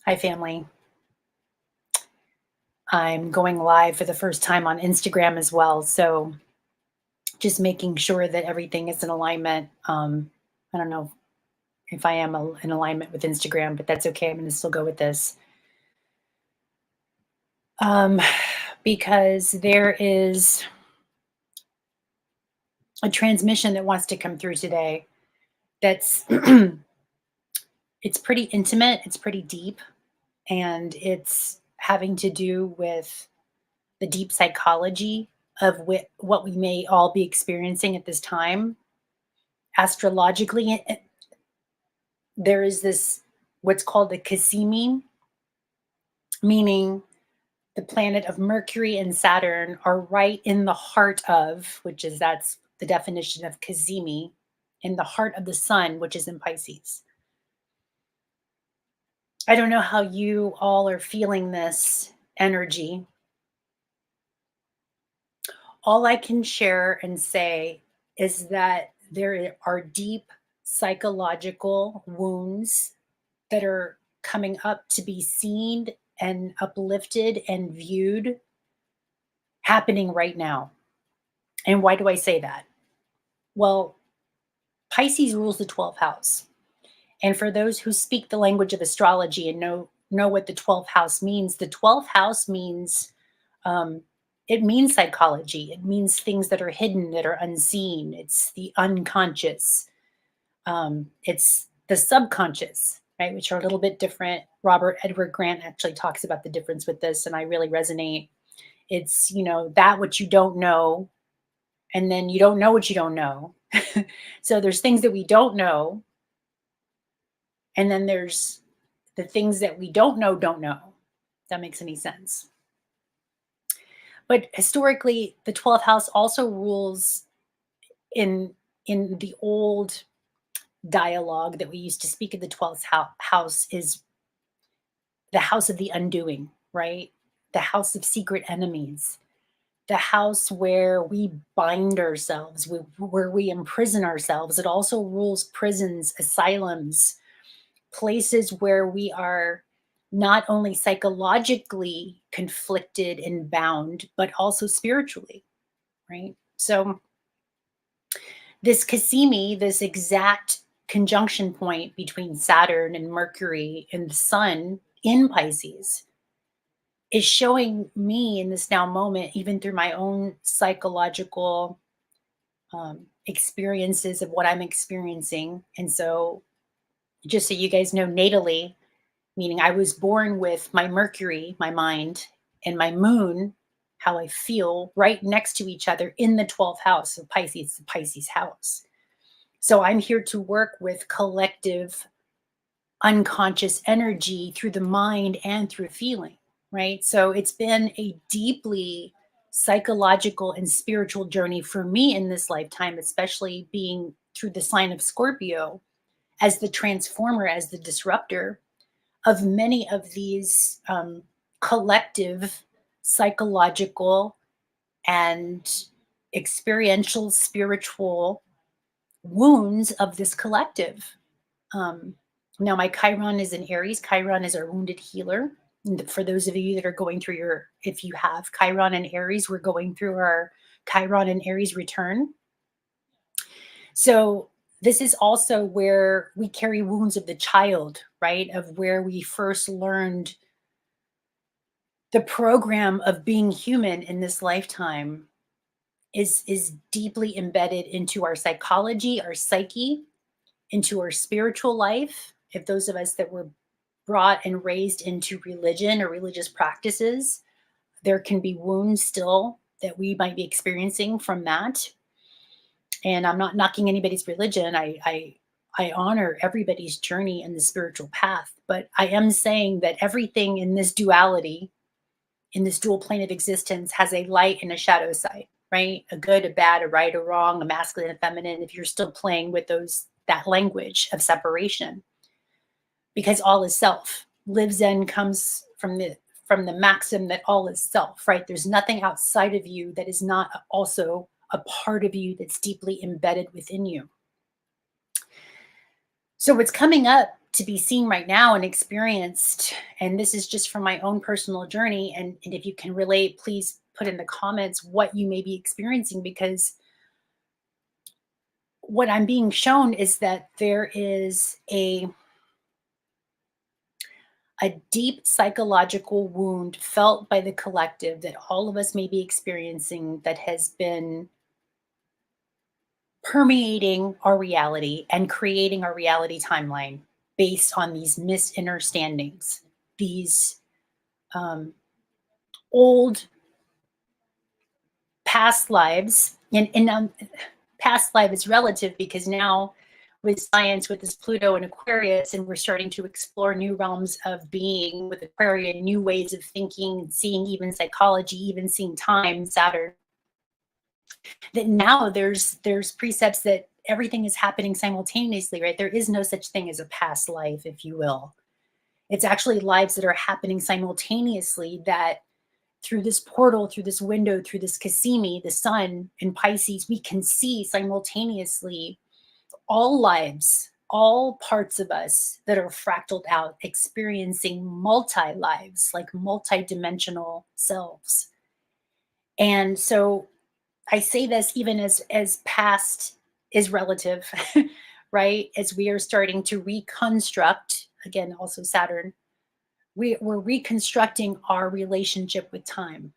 Hi, family. I'm going live for the first time on Instagram as well. So just making sure that everything is in alignment. I don't know if I am in alignment with Instagram, but that's okay. I'm going to still go with this. Um, because there is a transmission that wants to come through today that's it's pretty intimate, it's pretty deep, and it's having to do with the deep psychology of what we may all be experiencing at this time. Astrologically, there is this what's called the Cazimi, meaning the planet of Mercury and Saturn are right in the heart of, that's the definition of Cazimi, in the heart of the sun, which is in Pisces. I don't know how you all are feeling this energy. All I can share and say is that there are deep psychological wounds that are coming up to be seen and uplifted and viewed happening right now. And why do I say that? Well, Pisces rules the 12th house. And for those who speak the language of astrology and know what the 12th house means, the 12th house means um, it means psychology. It means things that are hidden, that are unseen. It's the unconscious. It's the subconscious, right? Which are a little bit different. Robert Edward Grant actually talks about the difference with this, and I really resonate. It's, that which you don't know, and then you don't know what you don't know. So there's things that we don't know, and then there's the things that we don't know, if that makes any sense. But historically, the 12th house also rules in the old dialogue that we used to speak of the 12th house is the house of the undoing, right? The house of secret enemies, the house where we bind ourselves, where we imprison ourselves. It also rules prisons, asylums, places where we are not only psychologically conflicted and bound, but also spiritually, right? So this Cassimi, this exact conjunction point between Saturn and Mercury and the Sun in Pisces, is showing me in this now moment, even through my own psychological experiences of what I'm experiencing. And so, just so you guys know, natally, meaning I was born with my Mercury, my mind, and my moon, how I feel, right next to each other in the 12th house of Pisces, the Pisces house. So I'm here to work with collective unconscious energy through the mind and through feeling, right? So it's been a deeply psychological and spiritual journey for me in this lifetime, especially being through the sign of Scorpio as the transformer, as the disruptor of many of these collective psychological and experiential spiritual wounds of this collective. Now, my Chiron is in Aries. Chiron is our wounded healer. And for those of you that are going through if you have Chiron and Aries, we're going through our Chiron and Aries return. So this is also where we carry wounds of the child, right? Of where we first learned the program of being human in this lifetime is deeply embedded into our psychology, our psyche, into our spiritual life. If those of us that were brought and raised into religion or religious practices, there can be wounds still that we might be experiencing from that. And I'm not knocking anybody's religion. I honor everybody's journey in the spiritual path, but I am saying that everything in this duality, in this dual plane of existence, has a light and a shadow side, right? A good, a bad, a right, a wrong, a masculine, a feminine. If you're still playing with that language of separation, because all is self. Live Zen comes from the maxim that all is self, right? There's nothing outside of you that is not also a part of you that's deeply embedded within you. So what's coming up to be seen right now and experienced. And this is just from my own personal journey. And if you can relate, please put in the comments what you may be experiencing, because what I'm being shown is that there is a deep psychological wound felt by the collective that all of us may be experiencing, that has been permeating our reality and creating our reality timeline based on these misunderstandings, these old past lives. And past life is relative, because now with science, with this Pluto and Aquarius, and we're starting to explore new realms of being with Aquarian, new ways of thinking, seeing even psychology, even seeing time, Saturn, that now there's precepts that everything is happening simultaneously, right? There is no such thing as a past life, if you will. It's actually lives that are happening simultaneously, that through this portal, through this window, through this Cazimi, the sun in Pisces, we can see simultaneously all lives, all parts of us that are fractaled out, experiencing multi-lives, like multi-dimensional selves. And so I say this even as past is relative, right? As we are starting to reconstruct, again, also Saturn, we're reconstructing our relationship with time,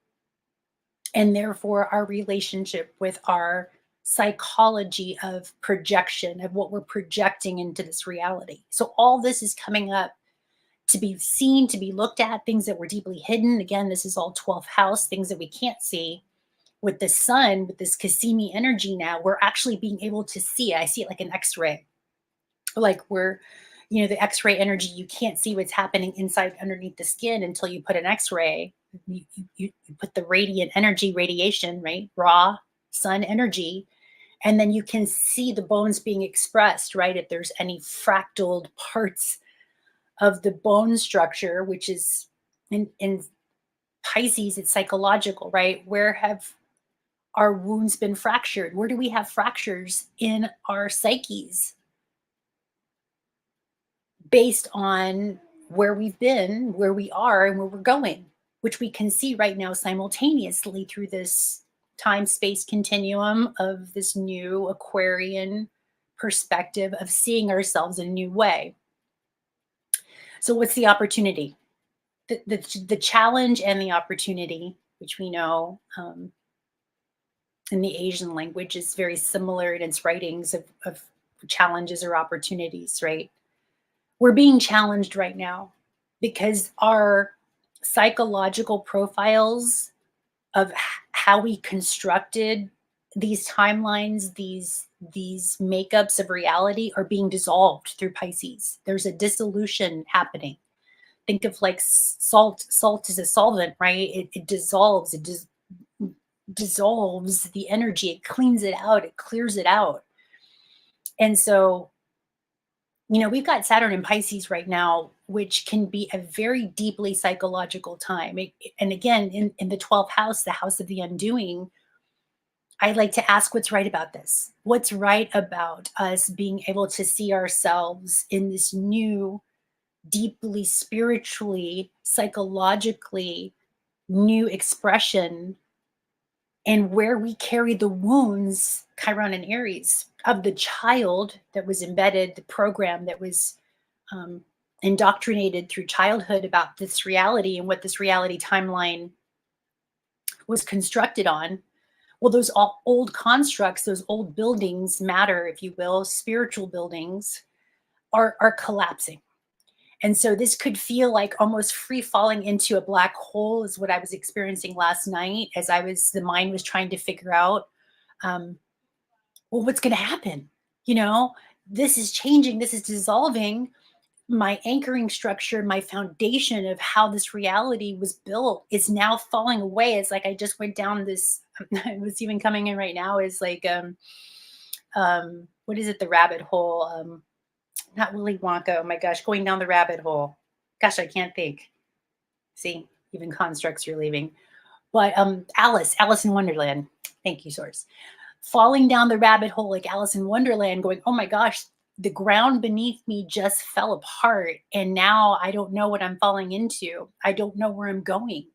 and therefore our relationship with our psychology of projection, of what we're projecting into this reality. So all this is coming up to be seen, to be looked at, things that were deeply hidden. Again, this is all 12th house, things that we can't see. With the sun, with this Cazimi energy now, we're actually being able to see it. I see it like an X-ray. Like we're, the X-ray energy, you can't see what's happening inside underneath the skin until you put an X-ray. You put the radiant energy, radiation, right? Raw sun energy. And then you can see the bones being expressed, right? If there's any fractaled parts of the bone structure, which is in Pisces, it's psychological, right? Where have our wounds been fractured? Where do we have fractures in our psyches based on where we've been, where we are, and where we're going, which we can see right now simultaneously through this time-space continuum of this new Aquarian perspective of seeing ourselves in a new way. So what's the opportunity? The challenge and the opportunity, which we know in the Asian language is very similar in its writings of challenges or opportunities, right? We're being challenged right now because our psychological profiles of how we constructed these timelines, these makeups of reality are being dissolved through Pisces. There's a dissolution happening. Think of like salt. Salt is a solvent, right? It dissolves. It dissolves the energy. It cleans it out. It clears it out. And so, we've got Saturn in Pisces right now, which can be a very deeply psychological time. And again, in the 12th house, the house of the undoing, I like to ask what's right about this. What's right about us being able to see ourselves in this new, deeply spiritually, psychologically new expression, and where we carry the wounds, Chiron and Aries, of the child that was embedded, the program that was indoctrinated through childhood about this reality and what this reality timeline was constructed on. Well, those old constructs, those old buildings, matter, if you will, spiritual buildings, are collapsing. And so this could feel like almost free falling into a black hole, is what I was experiencing last night as the mind was trying to figure out, well, what's going to happen? This is changing, this is dissolving. My anchoring structure, my foundation of how this reality was built is now falling away. It's like I just went down this, what's even coming in right now is like, what is it? The rabbit hole. Not Willy Wonka. Oh my gosh, going down the rabbit hole. Gosh, I can't think. See, even constructs you're leaving. But Alice in Wonderland. Thank you, Source. Falling down the rabbit hole like Alice in Wonderland, going, oh my gosh, the ground beneath me just fell apart. And now I don't know what I'm falling into. I don't know where I'm going.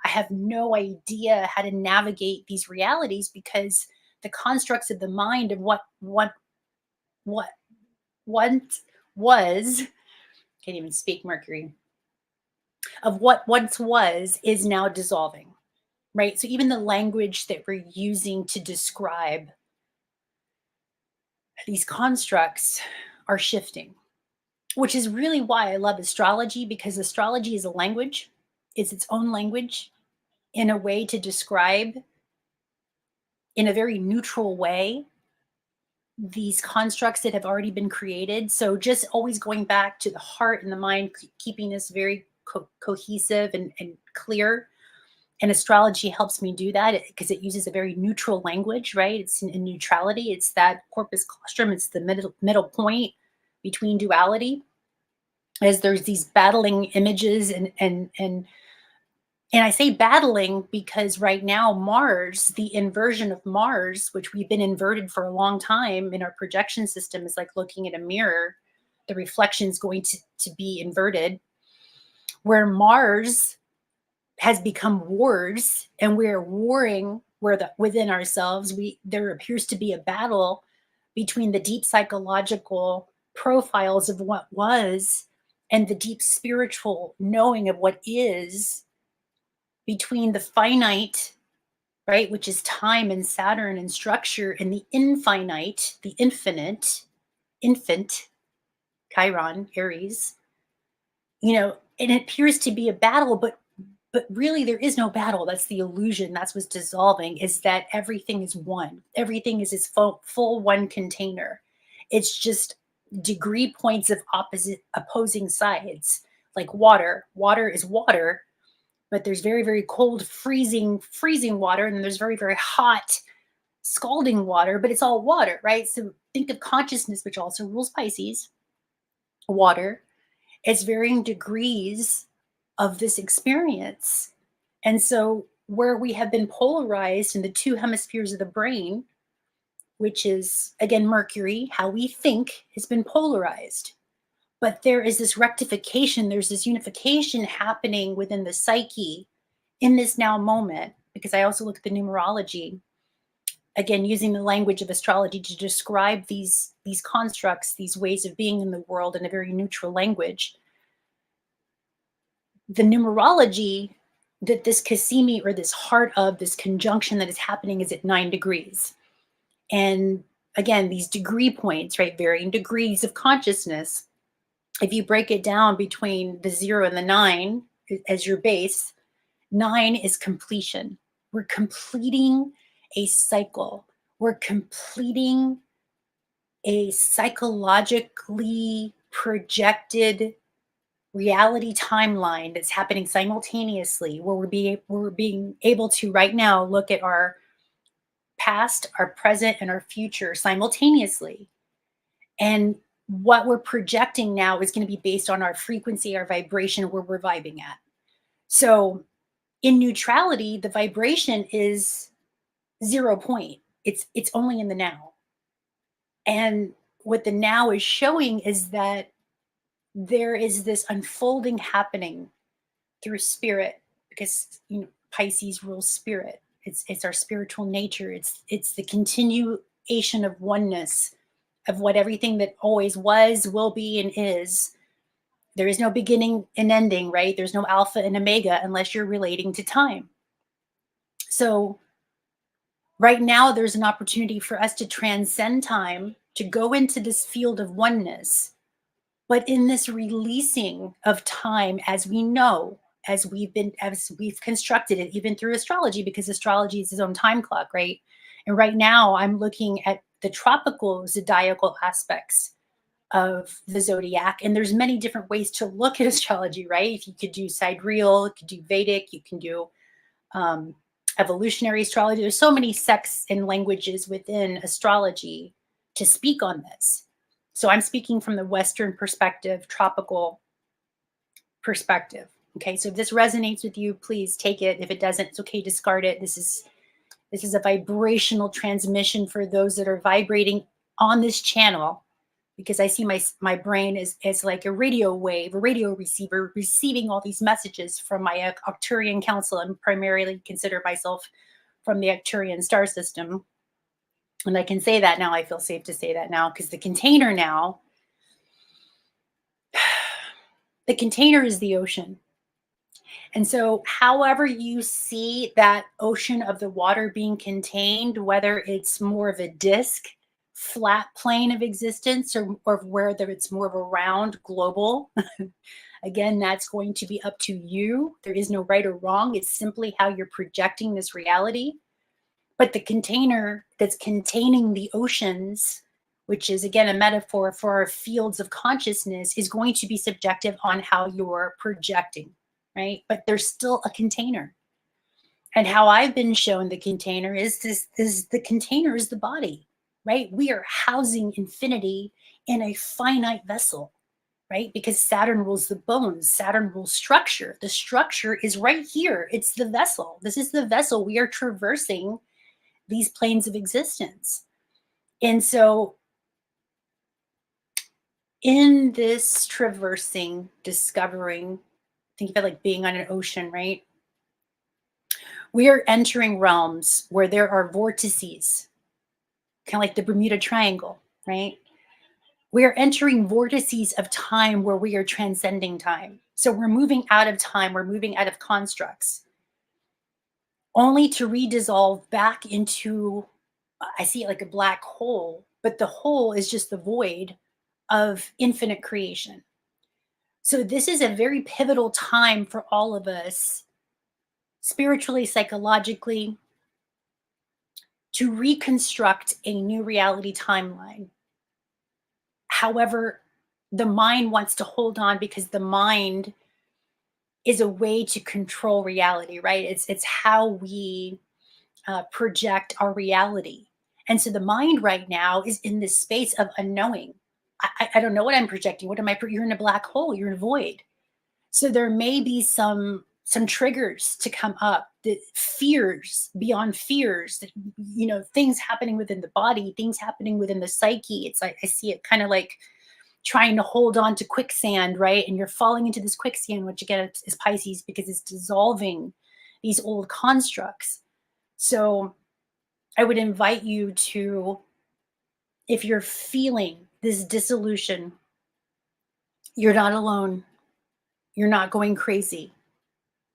I have no idea how to navigate these realities because the constructs of the mind of what once was, can't even speak Mercury, of what once was is now dissolving, right? So even the language that we're using to describe these constructs are shifting, which is really why I love astrology, because astrology is a language, it's its own language in a way to describe in a very neutral way these constructs that have already been created. So just always going back to the heart and the mind, keeping this very cohesive and clear. And astrology helps me do that because it uses a very neutral language, right? It's in neutrality. It's that corpus claustrum. It's the middle point between duality. As there's these battling images and I say battling because right now Mars, the inversion of Mars, which we've been inverted for a long time in our projection system, is like looking at a mirror. The reflection is going to be inverted, where Mars has become wars and we're warring within ourselves. There appears to be a battle between the deep psychological profiles of what was and the deep spiritual knowing of what is, between the finite, right, which is time and Saturn and structure, and the infinite, the infinite, infant, Chiron, Aries, and it appears to be a battle, but really there is no battle. That's the illusion. That's what's dissolving, is that everything is one. Everything is its full one container. It's just degree points of opposing sides, like water. Water is water, but there's very, very cold, freezing water, and then there's very, very hot, scalding water, but it's all water, right? So think of consciousness, which also rules Pisces, water. It's varying degrees of this experience. And so where we have been polarized in the two hemispheres of the brain, which is again Mercury, how we think, has been polarized. But there is this rectification, there's this unification happening within the psyche in this now moment, because I also look at the numerology, again, using the language of astrology to describe these constructs, these ways of being in the world in a very neutral language. The numerology that this Cazimi, or this heart of this conjunction that is happening, is at 9 degrees. And again, these degree points, right, varying degrees of consciousness. If you break it down between the 0 and the 9 as your base, 9 is completion. We're completing a cycle. We're completing a psychologically projected reality timeline that's happening simultaneously, where we're being able to right now look at our past, our present, and our future simultaneously. And what we're projecting now is going to be based on our frequency, our vibration, where we're vibing at. So in neutrality, the vibration is 0 point. It's only in the now. And what the now is showing is that there is this unfolding happening through spirit, because Pisces rules spirit. It's our spiritual nature. It's the continuation of oneness of what everything that always was, will be, and is. There is no beginning and ending, right? There's no alpha and omega unless you're relating to time. So right now, there's an opportunity for us to transcend time, to go into this field of oneness. But in this releasing of time, as we know, as we've constructed it, even through astrology, because astrology is its own time clock, right? And right now, I'm looking at the tropical zodiacal aspects of the zodiac, and there's many different ways to look at astrology, right? If you could do sidereal, you could do Vedic, you can do evolutionary astrology. There's so many sects and languages within astrology to speak on this. So I'm speaking from the Western perspective, tropical perspective. Okay, so if this resonates with you, please take it. If it doesn't, it's okay, discard it. This is a vibrational transmission for those that are vibrating on this channel, because I see my brain as like a radio wave, a radio receiver, receiving all these messages from my Arcturian council. I'm primarily consider myself from the Arcturian star system. And I can say that now. I feel safe to say that now because the container now, the container is the ocean. And so, however you see that ocean of the water being contained, whether it's more of a disc, flat plane of existence, or whether it's more of a round global, again, that's going to be up to you. There is no right or wrong. It's simply how you're projecting this reality. But the container that's containing the oceans, which is again a metaphor for our fields of consciousness, is going to be subjective on how you're projecting, right? But there's still a container. And how I've been shown the container is the container is the body, right? We are housing infinity in a finite vessel, right? Because Saturn rules the bones, Saturn rules structure. The structure is right here. It's the vessel. This is the vessel we are traversing these planes of existence. And so in this traversing, discovering, think of it like being on an ocean, right? We are entering realms where there are vortices, kind of like the Bermuda Triangle, right? We are entering vortices of time where we are transcending time. So we're moving out of time, we're moving out of constructs, only to redissolve back into, I see it like a black hole, but the hole is just the void of infinite creation. So this is a very pivotal time for all of us, spiritually, psychologically, to reconstruct a new reality timeline. However, the mind wants to hold on because the mind is a way to control reality, right? It's how we project our reality. And so the mind right now is in this space of unknowing. I don't know what I'm projecting. What am I? You're in a black hole. You're in a void. So there may be some triggers to come up, the fears beyond fears, that, you know, things happening within the body, things happening within the psyche. It's like I see it kind of like trying to hold on to quicksand, right? And you're falling into this quicksand, which again is Pisces, because it's dissolving these old constructs. So I would invite you to, if you're feeling this dissolution, you're not alone. You're not going crazy,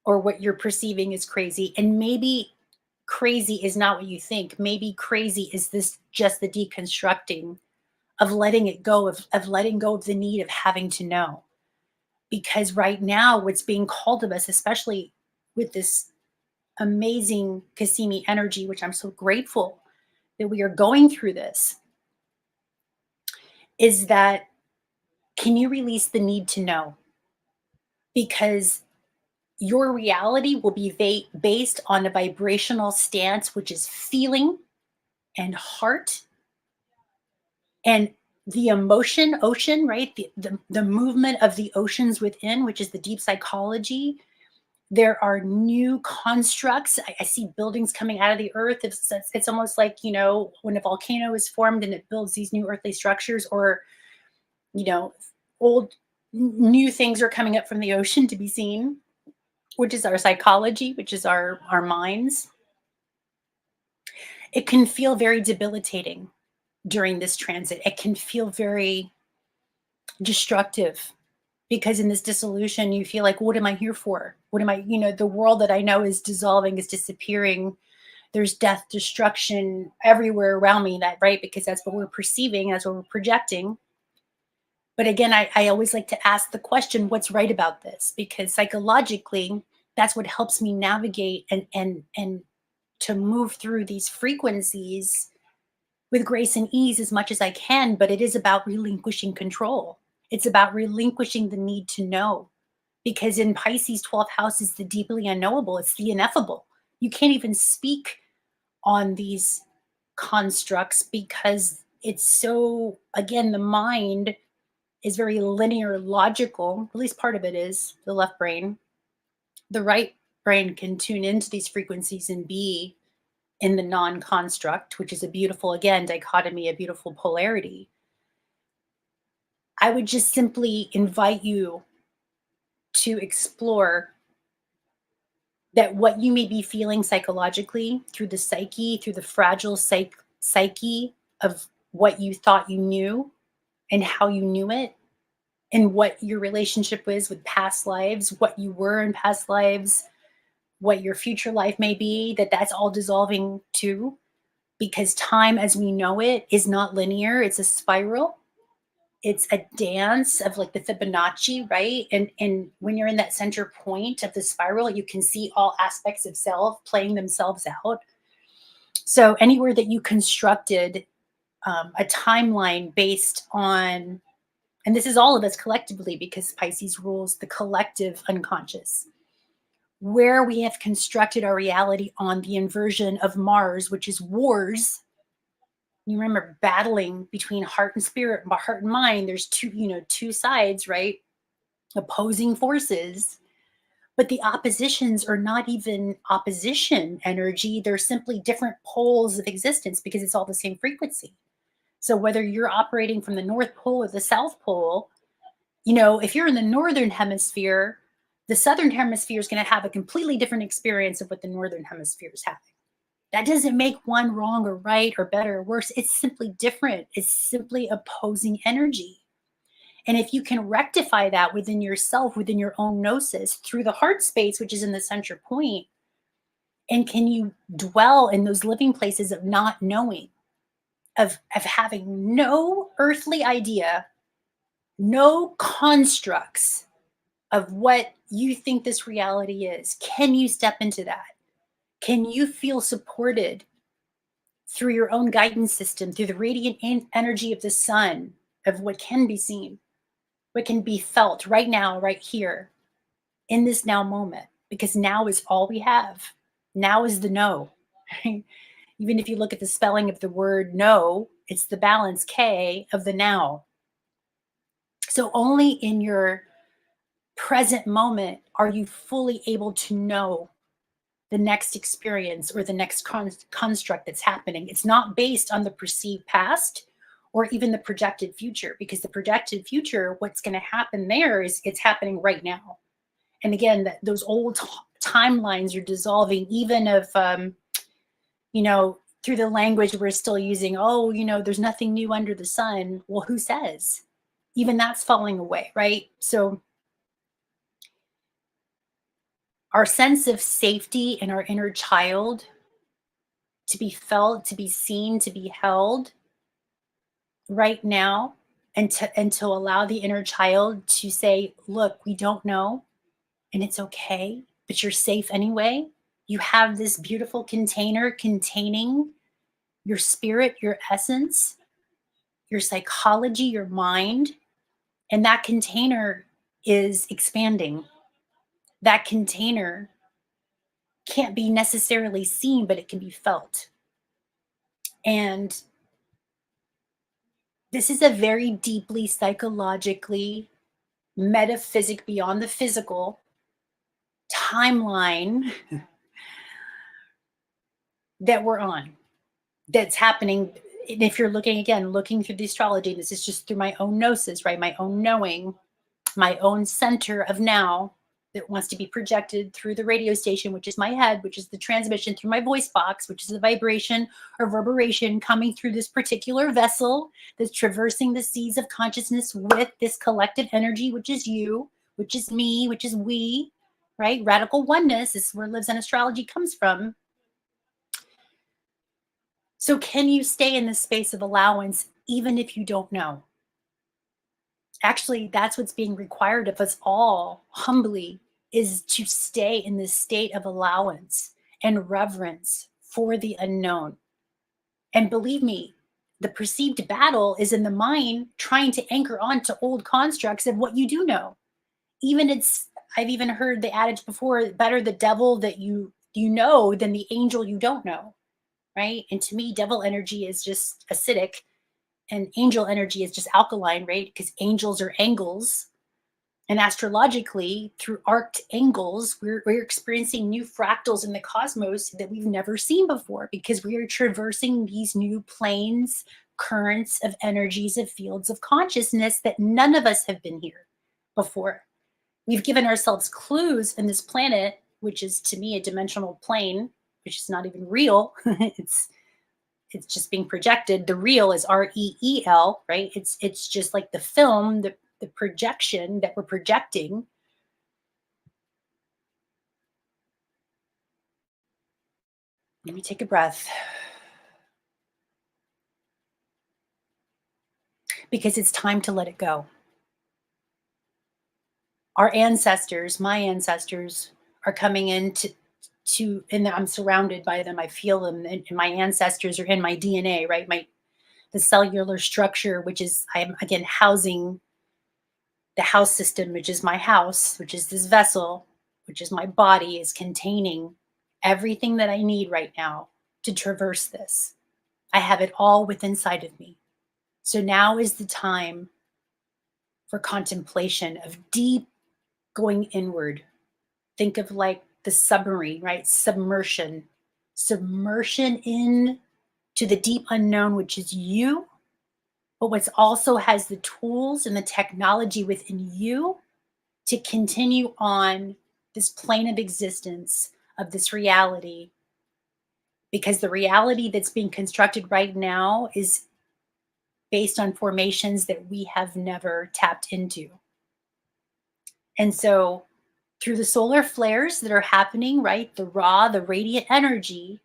or what you're perceiving is crazy. And maybe crazy is not what you think. Maybe crazy is this just the deconstructing of letting it go, of letting go of the need of having to know. Because right now, what's being called of us, especially with this amazing Cazimi energy, which I'm so grateful that we are going through this, is that can you release the need to know? Because your reality will be based on a vibrational stance, which is feeling and heart and the emotion ocean, right? The movement of the oceans within, which is the deep psychology. There are new constructs. I see buildings coming out of the earth. It's almost like, you know, when a volcano is formed and it builds these new earthly structures, or, you know, new things are coming up from the ocean to be seen, which is our psychology, which is our minds. It can feel very debilitating during this transit. It can feel very destructive because in this dissolution, you feel like, what am I here for? What am I, you know, the world that I know is dissolving, is disappearing. There's death, destruction everywhere around me, that, right? Because that's what we're perceiving, that's what we're projecting. But again, I always like to ask the question, what's right about this? Because psychologically, that's what helps me navigate and to move through these frequencies with grace and ease as much as I can. But it is about relinquishing control. It's about relinquishing the need to know. Because in Pisces, 12th house is the deeply unknowable. It's the ineffable. You can't even speak on these constructs because it's so, again, the mind is very linear, logical. At least part of it is, the left brain. The right brain can tune into these frequencies and be in the non-construct, which is a beautiful, again, dichotomy, a beautiful polarity. I would just simply invite you to explore that what you may be feeling psychologically through the psyche, through the fragile psyche of what you thought you knew and how you knew it, and what your relationship was with past lives, what you were in past lives, what your future life may be, that's all dissolving too, because time as we know it is not linear. It's a spiral. It's a dance of like the Fibonacci, right? And when you're in that center point of the spiral, you can see all aspects of self playing themselves out. So anywhere that you constructed a timeline based on, and this is all of us collectively because Pisces rules the collective unconscious, where we have constructed our reality on the inversion of Mars, which is wars. You remember battling between heart and spirit, heart and mind. There's two sides, right? Opposing forces. But the oppositions are not even opposition energy. They're simply different poles of existence because it's all the same frequency. So whether you're operating from the North Pole or the South Pole, if you're in the Northern Hemisphere, the Southern Hemisphere is going to have a completely different experience of what the Northern Hemisphere is having. That doesn't make one wrong or right or better or worse. It's simply different. It's simply opposing energy. And if you can rectify that within yourself, within your own gnosis, through the heart space, which is in the center point, and can you dwell in those living places of not knowing, of having no earthly idea, no constructs of what you think this reality is, can you step into that? Can you feel supported through your own guidance system, through the radiant energy of the sun, of what can be seen, what can be felt right now, right here, in this now moment? Because now is all we have. Now is the no. Right? Even if you look at the spelling of the word no, it's the balance K of the now. So only in your present moment are you fully able to know the next experience or the next construct that's happening. It's not based on the perceived past or even the projected future, because the projected future, what's going to happen there is it's happening right now. And again, those old timelines are dissolving, even if, through the language we're still using, there's nothing new under the sun. Well, who says? Even that's falling away, right? So our sense of safety in our inner child, to be felt, to be seen, to be held right now, and to allow the inner child to say, look, we don't know, and it's okay, but you're safe anyway. You have this beautiful container containing your spirit, your essence, your psychology, your mind, and that container is expanding. That container can't be necessarily seen, but it can be felt. And this is a very deeply psychologically metaphysic, beyond the physical timeline that we're on, that's happening. And if you're looking through the astrology, this is just through my own gnosis, right? My own knowing, my own center of now that wants to be projected through the radio station, which is my head, which is the transmission through my voice box, which is the vibration or reverberation coming through this particular vessel that's traversing the seas of consciousness with this collective energy, which is you, which is me, which is we, right? Radical oneness is where livzenastrology comes from. So can you stay in this space of allowance even if you don't know? Actually, that's what's being required of us all, humbly, is to stay in this state of allowance and reverence for the unknown. And believe me, the perceived battle is in the mind trying to anchor on to old constructs of what you do know. I've even heard the adage before, better the devil that you know than the angel you don't know, right? And to me, devil energy is just acidic and angel energy is just alkaline, right? Because angels are angles. And astrologically, through arced angles, we're experiencing new fractals in the cosmos that we've never seen before, because we are traversing these new planes, currents of energies of fields of consciousness that none of us have been here before. We've given ourselves clues in this planet, which is to me a dimensional plane, which is not even real. it's just being projected. The real is REEL, right? It's just like the film, the projection that we're projecting. Let me take a breath. Because it's time to let it go. Our ancestors, my ancestors, are coming in and I'm surrounded by them. I feel them, and my ancestors are in my DNA, right? The cellular structure, which is, I am again housing the house system, which is my house, which is this vessel, which is my body, is containing everything that I need right now to traverse this. I have it all within inside of me. So now is the time for contemplation of deep going inward. Think of like the submarine, right? Submersion in to the deep unknown, which is you, but what's also has the tools and the technology within you to continue on this plane of existence of this reality. Because the reality that's being constructed right now is based on formations that we have never tapped into. And so through the solar flares that are happening, right? The radiant energy.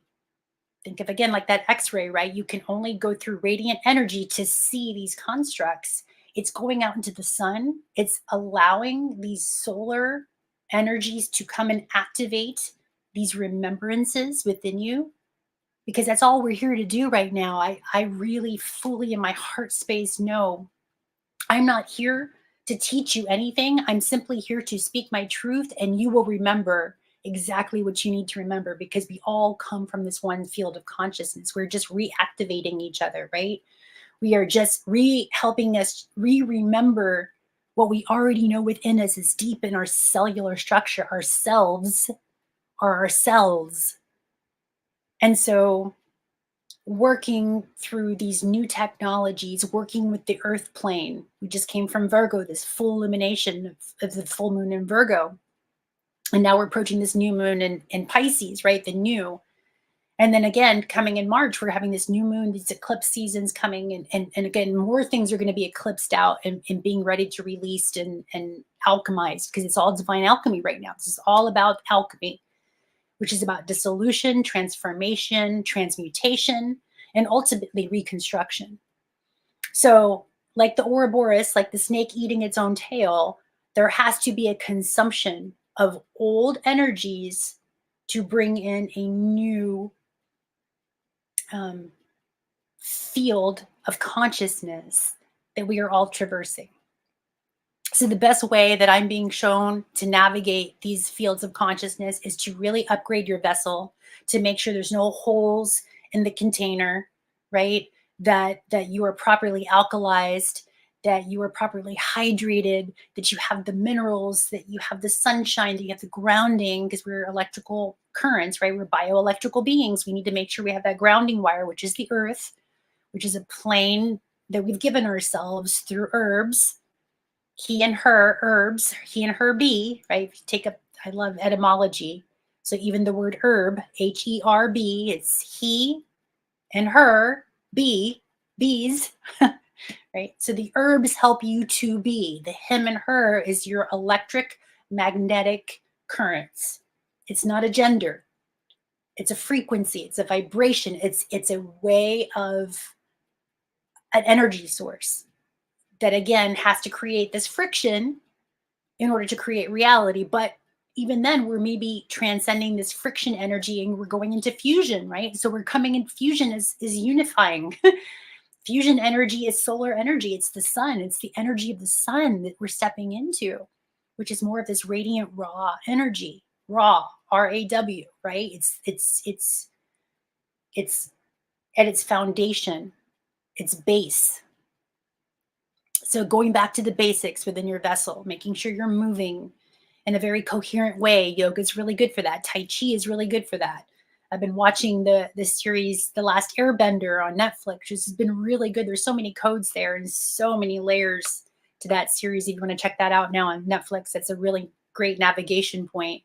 Think of again like that X-ray, right? You can only go through radiant energy to see these constructs. It's going out into the sun. It's allowing these solar energies to come and activate these remembrances within you, because that's all we're here to do right now. I really fully in my heart space know I'm not here to teach you anything. I'm simply here to speak my truth, and you will remember exactly what you need to remember, because we all come from this one field of consciousness. We're just reactivating each other, right? We are just helping us remember what we already know within us is deep in our cellular structure. Ourselves are ourselves. And so working through these new technologies, working with the earth plane. We just came from Virgo, this full illumination of the full moon in Virgo. And now we're approaching this new moon in Pisces, right? The new. And then again, coming in March, we're having this new moon, these eclipse seasons coming. And again, more things are going to be eclipsed out and being ready to released and alchemized, because it's all divine alchemy right now. This is all about alchemy, which is about dissolution, transformation, transmutation, and ultimately reconstruction. So like the Ouroboros, like the snake eating its own tail, there has to be a consumption of old energies to bring in a new field of consciousness that we are all traversing. So the best way that I'm being shown to navigate these fields of consciousness is to really upgrade your vessel, to make sure there's no holes in the container, right? That you are properly alkalized, that you are properly hydrated, that you have the minerals, that you have the sunshine, that you have the grounding, because we're electrical currents, right? We're bioelectrical beings. We need to make sure we have that grounding wire, which is the earth, which is a plane that we've given ourselves through herbs. He and her herbs, he and her bee, right? If you take up, I love etymology. So even the word herb, Herb, it's he and her bee, bees, right? So the herbs help you to be. The him and her is your electric magnetic currents. It's not a gender. It's a frequency. It's a vibration. It's a way of an energy source that again has to create this friction in order to create reality. But even then, we're maybe transcending this friction energy and we're going into fusion, right? So we're coming in, fusion is unifying. Fusion energy is solar energy. It's the sun. It's the energy of the sun that we're stepping into, which is more of this radiant raw energy. Raw, RAW, right? It's at its foundation, its base. So going back to the basics within your vessel, making sure you're moving in a very coherent way. Yoga is really good for that. Tai Chi is really good for that. I've been watching the series The Last Airbender on Netflix, which has been really good. There's so many codes there and so many layers to that series. If you want to check that out now on Netflix, that's a really great navigation point.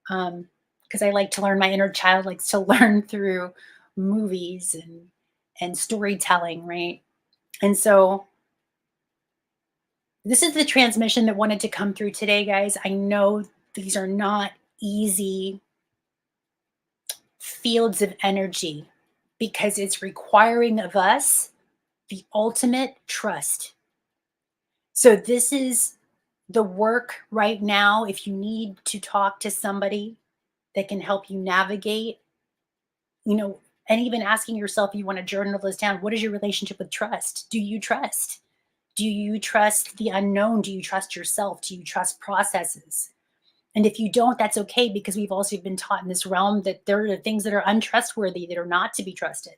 Because I like to learn, my inner child likes to learn through movies and storytelling, right? And so this is the transmission that wanted to come through today, guys. I know these are not easy fields of energy because it's requiring of us the ultimate trust. So this is the work right now. If you need to talk to somebody that can help you navigate, and even asking yourself, you want to journal this down. What is your relationship with trust? Do you trust? Do you trust the unknown? Do you trust yourself? Do you trust processes? And if you don't, that's okay, because we've also been taught in this realm that there are things that are untrustworthy, that are not to be trusted.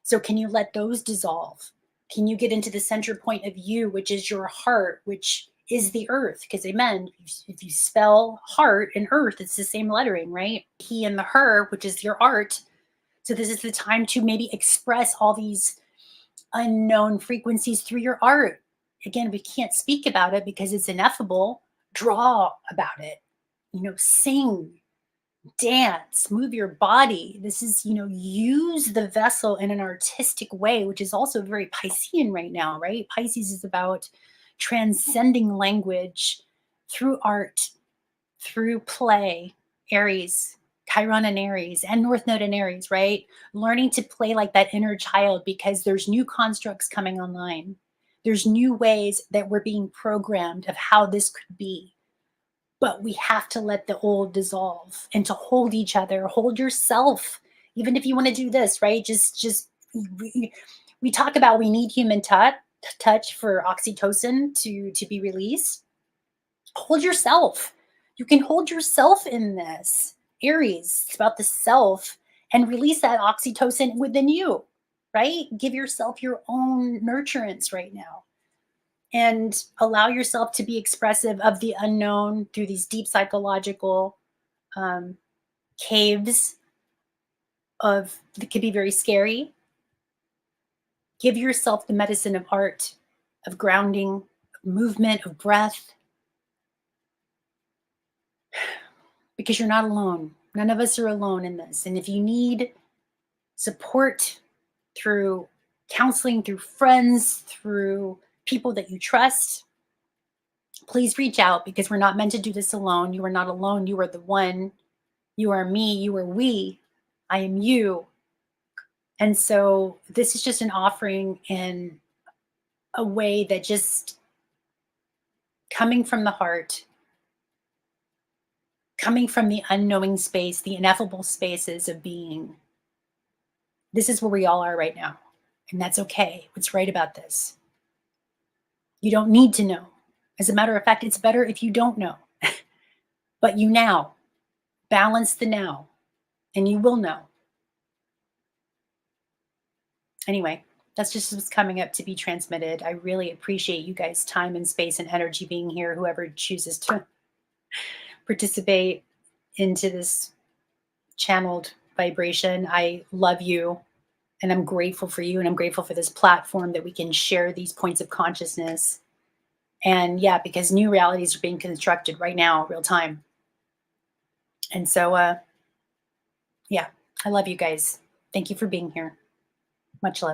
So can you let those dissolve? Can you get into the center point of you, which is your heart, which is the earth? Because amen, if you spell heart and earth, it's the same lettering, right? He and the her, which is your art. So this is the time to maybe express all these unknown frequencies through your art. Again, we can't speak about it because it's ineffable. Draw about it, sing, dance, move your body. This is, use the vessel in an artistic way, which is also very Piscean right now, right? Pisces is about transcending language through art, through play. Aries, Chiron and Aries, and North Node and Aries, right? Learning to play like that inner child, because there's new constructs coming online. There's new ways that we're being programmed of how this could be. But we have to let the old dissolve and to hold each other, hold yourself. Even if you want to do this, right? We talk about, we need human touch for oxytocin to be released. Hold yourself. You can hold yourself in this. Aries, it's about the self, and release that oxytocin within you, right? Give yourself your own nurturance right now, and allow yourself to be expressive of the unknown through these deep psychological caves that could be very scary. Give yourself the medicine of art, of grounding, of movement, of breath, because you're not alone. None of us are alone in this. And if you need support through counseling, through friends, through people that you trust, please reach out, because we're not meant to do this alone. You are not alone. You are the one. You are me. You are we. I am you. And so this is just an offering in a way that just coming from the heart, coming from the unknowing space, the ineffable spaces of being. This is where we all are right now. And that's okay. What's right about this? You don't need to know. As a matter of fact, it's better if you don't know. But you now. Balance the now, and you will know. Anyway, that's just what's coming up to be transmitted. I really appreciate you guys' time and space and energy being here, whoever chooses to participate into this channeled vibration. I love you, and I'm grateful for you, and I'm grateful for this platform that we can share these points of consciousness. And yeah, because new realities are being constructed right now, real time. And so, yeah, I love you guys. Thank you for being here. Much love.